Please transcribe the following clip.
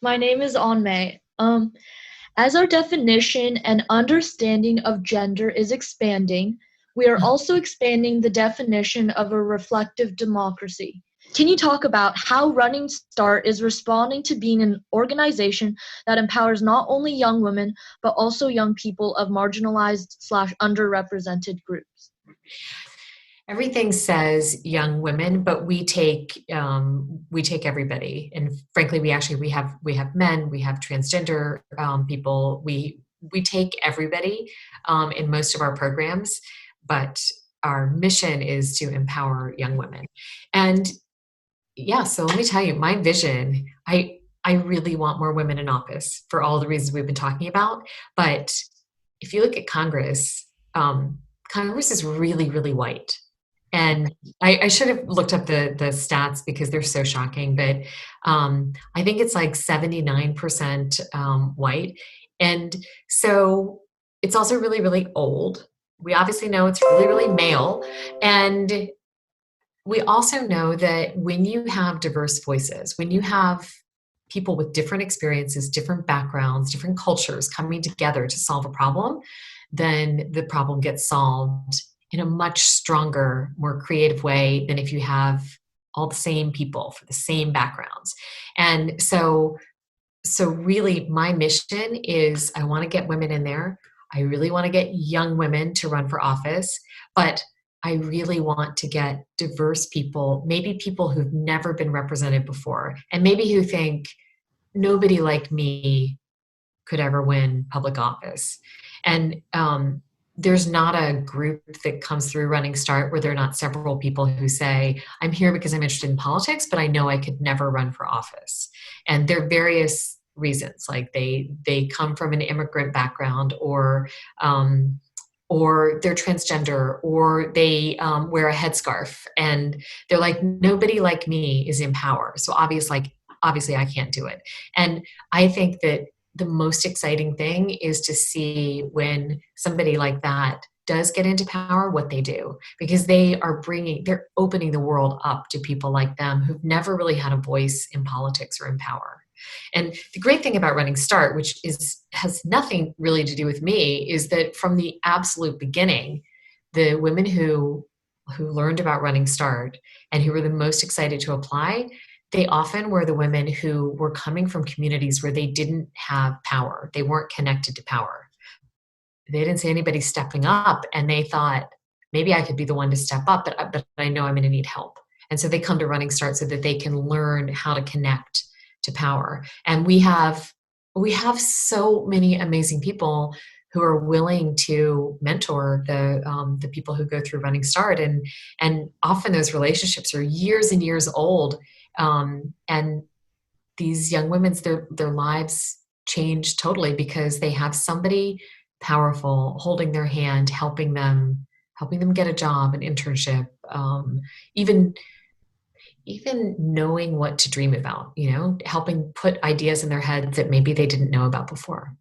My name is May. As our definition and understanding of gender is expanding, we are also expanding the definition of a reflective democracy. Can you talk about how Running Start is responding to being an organization that empowers not only young women, but also young people of marginalized/underrepresented groups? Everything says young women, but we take everybody, and frankly, we have men, we have transgender people. We take everybody in most of our programs, but our mission is to empower young women. And yeah, so let me tell you, my vision. I really want more women in office for all the reasons we've been talking about. But if you look at Congress, Congress is really, really white. And I should have looked up the stats because they're so shocking, but I think it's like 79% white. And so it's also really, really old. We obviously know it's really, really male. And we also know that when you have diverse voices, when you have people with different experiences, different backgrounds, different cultures coming together to solve a problem, then the problem gets solved in a much stronger, more creative way than if you have all the same people for the same backgrounds. And so really my mission is I want to get women in there. I really want to get young women to run for office, but I really want to get diverse people, maybe people who've never been represented before, and maybe who think nobody like me could ever win public office. And there's not a group that comes through Running Start where there are not several people who say, I'm here because I'm interested in politics, but I know I could never run for office. And there are various reasons, like they come from an immigrant background, or they're transgender, or they wear a headscarf, and they're like, nobody like me is in power. So obviously I can't do it. And I think that the most exciting thing is to see when somebody like that does get into power, what they do, because they're opening the world up to people like them who've never really had a voice in politics or in power. And the great thing about Running Start, which has nothing really to do with me, is that from the absolute beginning, the women who learned about Running Start and who were the most excited to apply, they often were the women who were coming from communities where they didn't have power. They weren't connected to power. They didn't see anybody stepping up, and they thought, maybe I could be the one to step up, but I know I'm going to need help. And so they come to Running Start so that they can learn how to connect to power. And we have so many amazing people who are willing to mentor the people who go through Running Start, and often those relationships are years and years old. And these young women's their lives change totally because they have somebody powerful holding their hand, helping them get a job, an internship, even knowing what to dream about, helping put ideas in their heads that maybe they didn't know about before.